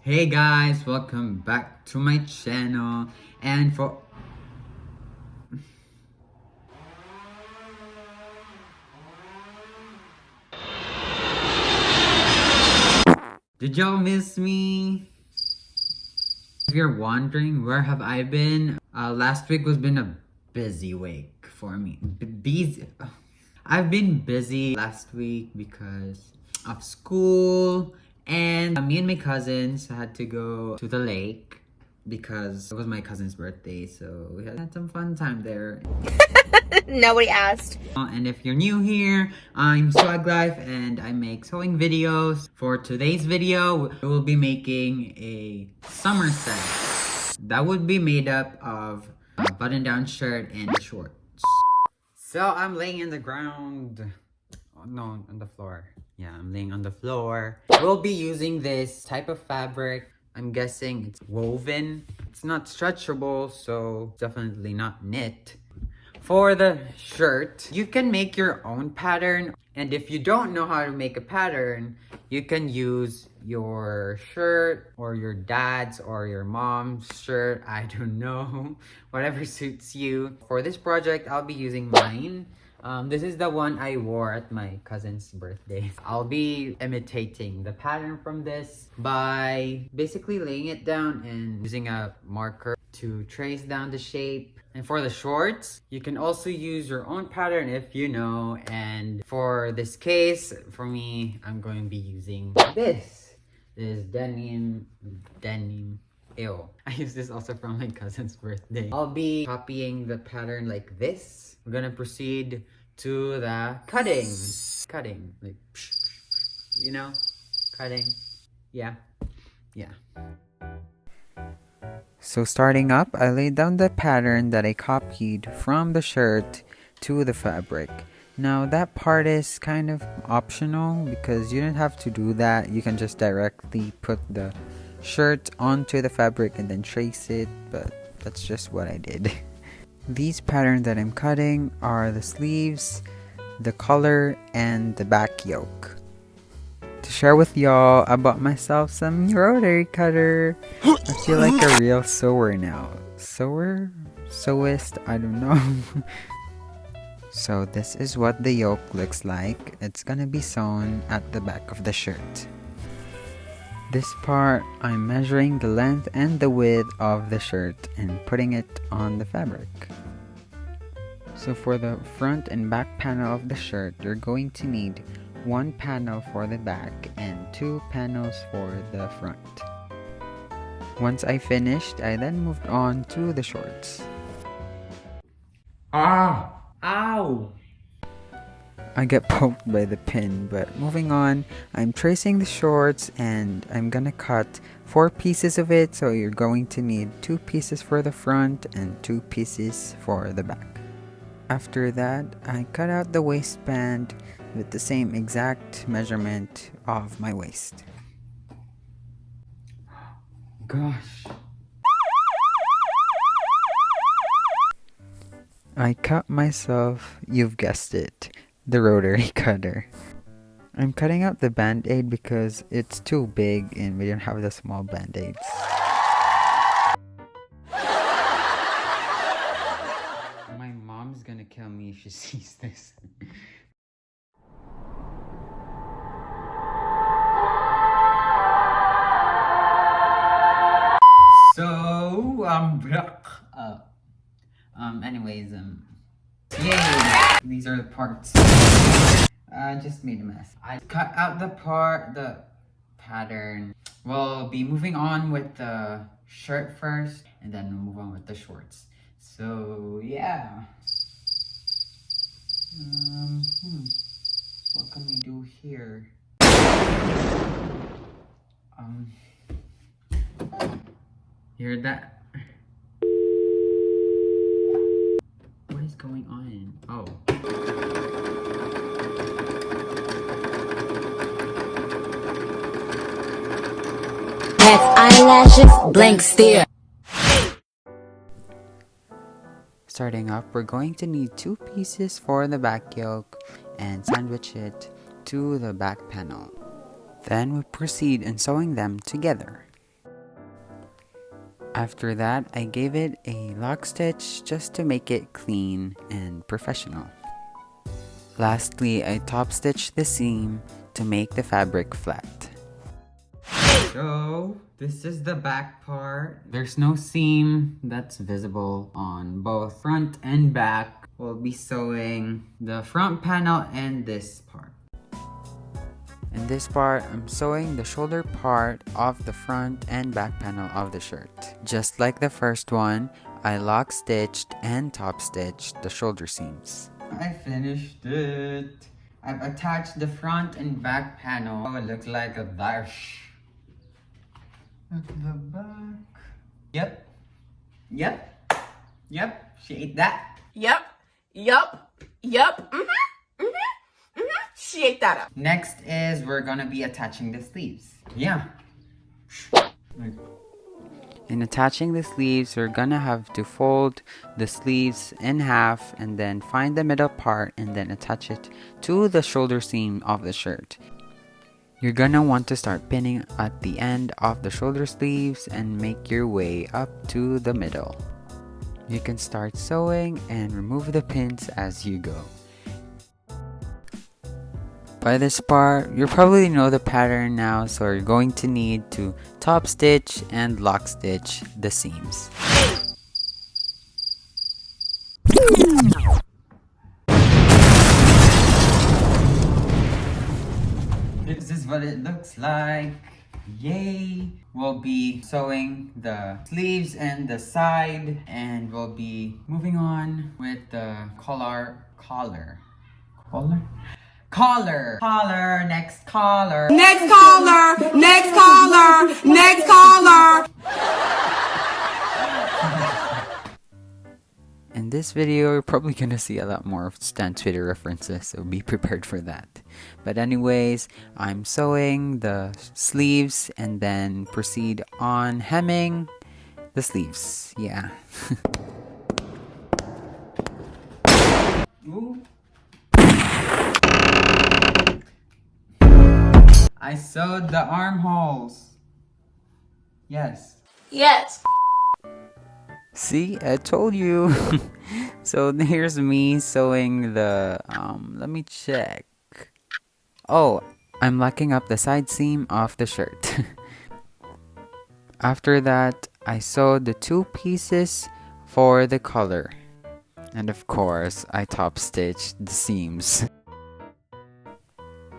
Hey guys, welcome back to my channel. And for did y'all miss me? If you're wondering where have I been, last week was been a busy week for me. Busy. I've been busy last week because of school, and me and my cousins had to go to the lake because it was my cousin's birthday, so we had some fun time there. Nobody asked. And if you're new here, I'm Swag Life and I make sewing videos. For today's video, we will be making a summer set that would be made up of a button-down shirt and shorts. So I'm laying in the ground. Oh, no, on the floor. Yeah, I'm laying on the floor. We'll be using this type of fabric. I'm guessing it's woven. It's not stretchable, so definitely not knit. For the shirt, you can make your own pattern. And if you don't know how to make a pattern, you can use your shirt or your dad's or your mom's shirt. I don't know. Whatever suits you. For this project, I'll be using mine. This is the one I wore at my cousin's birthday. I'll be imitating the pattern from this by basically laying it down and using a marker to trace down the shape. And for the shorts, you can also use your own pattern if you know. And for this case, for me, I'm going to be using this. This denim. Ew. I used this also from my cousin's birthday. I'll be copying the pattern like this. We're gonna proceed to the cutting. Cutting. Like, you know? Cutting. Yeah. So starting up, I laid down the pattern that I copied from the shirt to the fabric. Now that part is kind of optional because you don't have to do that. You can just directly put the shirt onto the fabric and then trace it, but that's just what I did. These patterns that I'm cutting are the sleeves, the collar, and the back yoke. To share with y'all, I bought myself some rotary cutter. I feel like a real sewer now. Sewer? Sewist? I don't know. So this is what the yoke looks like. It's gonna be sewn at the back of the shirt. This part, I'm measuring the length and the width of the shirt and putting it on the fabric. So for the front and back panel of the shirt, you're going to need one panel for the back and 2 panels for the front. Once I finished, I then moved on to the shorts. Ah! Ow! I get poked by the pin, but moving on, I'm tracing the shorts and I'm gonna cut 4 pieces of it, so you're going to need 2 pieces for the front and 2 pieces for the back. After that, I cut out the waistband with the same exact measurement of my waist. Gosh. I cut myself, you've guessed it, the rotary cutter. I'm cutting out the band-aid because it's too big and we don't have the small band-aids. My mom's gonna kill me if she sees this. So, anyways, yay! These are the parts. I just made a mess. I cut out the pattern. We'll be moving on with the shirt first, and then we'll move on with the shorts. So, yeah. What can we do here? Hear that? What is going on? Oh. Eyelashes, blank stare. Starting up, we're going to need 2 pieces for the back yoke and sandwich it to the back panel. Then we proceed in sewing them together. After that, I gave it a lock stitch just to make it clean and professional. Lastly, I top stitched the seam to make the fabric flat. So, this is the back part. There's no seam that's visible on both front and back. We'll be sewing the front panel and this part. In this part, I'm sewing the shoulder part of the front and back panel of the shirt. Just like the first one, I lock stitched and top stitched the shoulder seams. I finished it. I've attached the front and back panel. Oh, it looks like a dash. At the back. Yep. She ate that. Yep. She ate that up. Next is we're gonna be attaching the sleeves. Yeah. In attaching the sleeves, we're gonna have to fold the sleeves in half and then find the middle part and then attach it to the shoulder seam of the shirt. You're gonna want to start pinning at the end of the shoulder sleeves and make your way up to the middle. You can start sewing and remove the pins as you go. By this part, you probably know the pattern now, so you're going to need to top stitch and lock stitch the seams. This is what it looks like. Yay! We'll be sewing the sleeves and the side, and we'll be moving on with the collar, next collar. In this video, you're probably gonna see a lot more of Stan Twitter references, so be prepared for that. But anyways, I'm sewing the sleeves and then proceed on hemming the sleeves. Yeah. Ooh. I sewed the armholes. Yes. See, I told you. So here's me sewing the, let me check. Oh, I'm locking up the side seam of the shirt. After that, I sewed the two pieces for the collar. And of course, I top stitched the seams.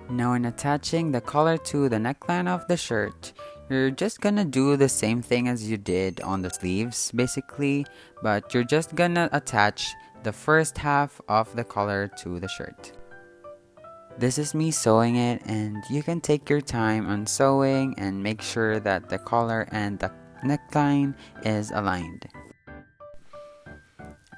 Now in attaching the collar to the neckline of the shirt, you're just gonna do the same thing as you did on the sleeves basically, but you're just gonna attach the first half of the collar to the shirt. This is me sewing it, and you can take your time on sewing and make sure that the collar and the neckline is aligned.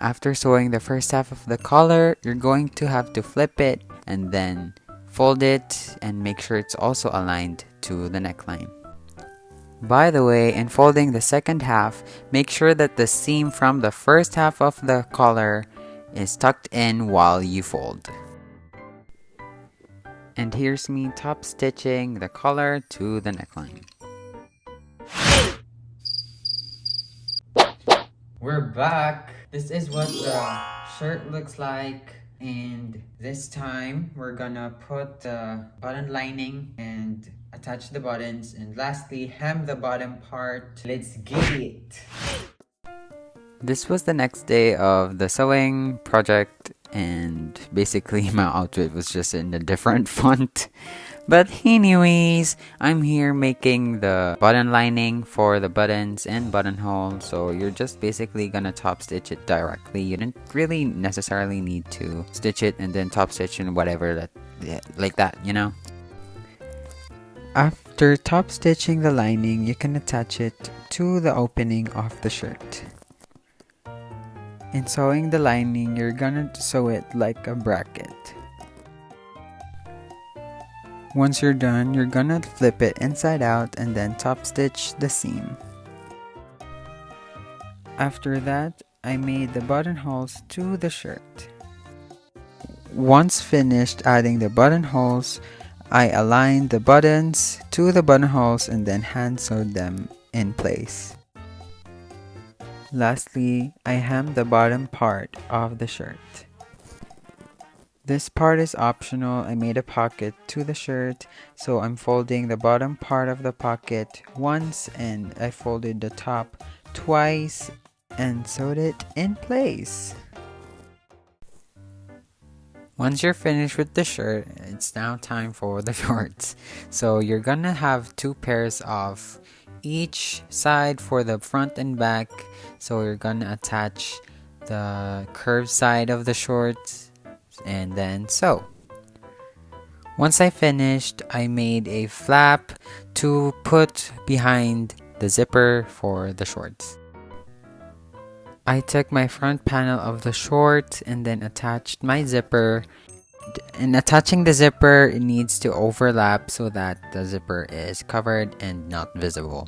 After sewing the first half of the collar, you're going to have to flip it and then fold it and make sure it's also aligned to the neckline. By the way, in folding the second half, make sure that the seam from the first half of the collar is tucked in while you fold. And here's me top stitching the collar to the neckline. We're back. This is what the shirt looks like. And this time, we're gonna put the button lining and attach the buttons. And lastly, hem the bottom part. Let's get it! This was the next day of the sewing project. And basically, my outfit was just in a different font. But anyways, I'm here making the button lining for the buttons and buttonhole. So you're just basically gonna top stitch it directly. You don't really necessarily need to stitch it and then top stitch and whatever that, like that, you know. After top stitching the lining, you can attach it to the opening of the shirt. In sewing the lining, you're gonna sew it like a bracket. Once you're done, you're gonna flip it inside out and then top stitch the seam. After that, I made the buttonholes to the shirt. Once finished adding the buttonholes, I aligned the buttons to the buttonholes and then hand sewed them in place. Lastly, I hem the bottom part of the shirt. This part is optional. I made a pocket to the shirt, so I'm folding the bottom part of the pocket once and I folded the top twice and sewed it in place. Once you're finished with the shirt, it's now time for the shorts. So you're gonna have two pairs of each side for the front and back. So you're gonna attach the curved side of the shorts and then sew. Once I finished, I made a flap to put behind the zipper for the shorts. I took my front panel of the short and then attached my zipper. In attaching the zipper, it needs to overlap so that the zipper is covered and not visible.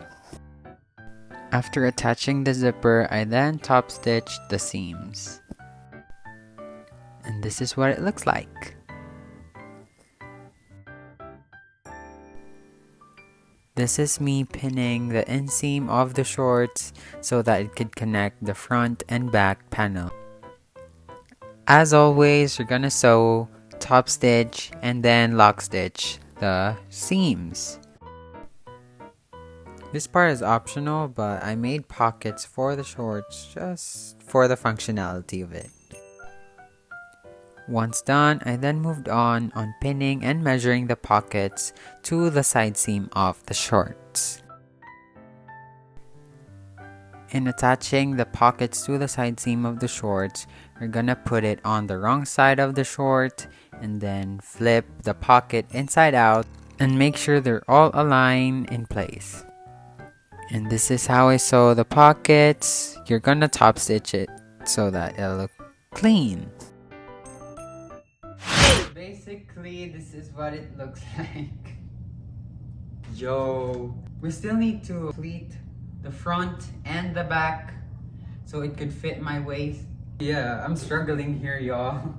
After attaching the zipper, I then top stitched the seams. And this is what it looks like. This is me pinning the inseam of the shorts so that it could connect the front and back panel. As always, you're gonna sew, top stitch, and then lock stitch the seams. This part is optional, but I made pockets for the shorts just for the functionality of it. Once done, I then moved on pinning and measuring the pockets to the side seam of the shorts. In attaching the pockets to the side seam of the shorts, we're gonna put it on the wrong side of the short and then flip the pocket inside out and make sure they're all aligned in place. And this is how I sew the pockets. You're gonna top stitch it so that it'll look clean. Basically, this is what it looks like. Yo, we still need to pleat the front and the back so it could fit my waist. Yeah, I'm struggling here, y'all.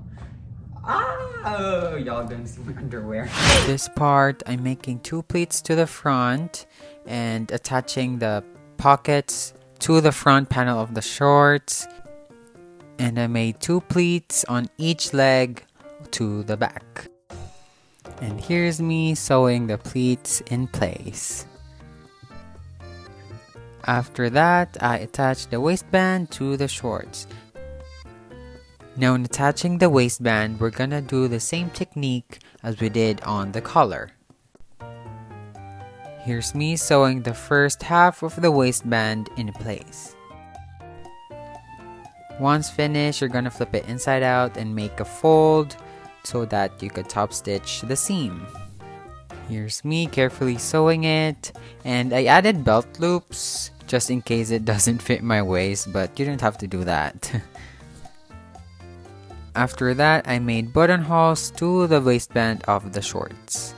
Y'all gonna see my underwear. This part, I'm making two pleats to the front and attaching the pockets to the front panel of the shorts. And I made two pleats on each leg to the back. And here's me sewing the pleats in place. After that, I attached the waistband to the shorts. Now in attaching the waistband, we're gonna do the same technique as we did on the collar. Here's me sewing the first half of the waistband in place. Once finished, you're gonna flip it inside out and make a fold so that you could top stitch the seam. Here's me carefully sewing it, and I added belt loops just in case it doesn't fit my waist, but you don't have to do that. After that, I made buttonholes to the waistband of the shorts.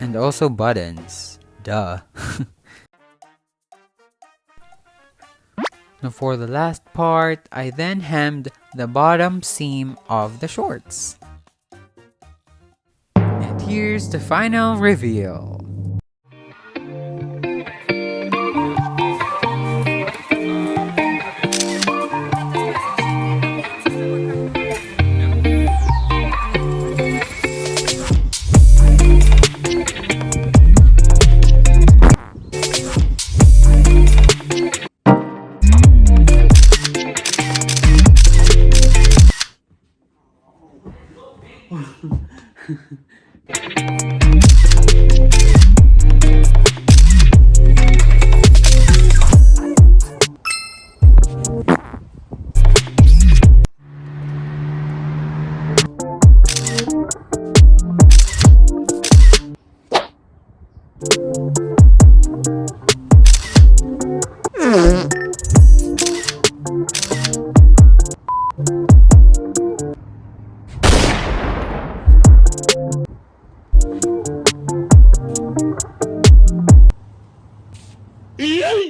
And also buttons. Duh. Now for the last part, I then hemmed the bottom seam of the shorts. And here's the final reveal. Yay!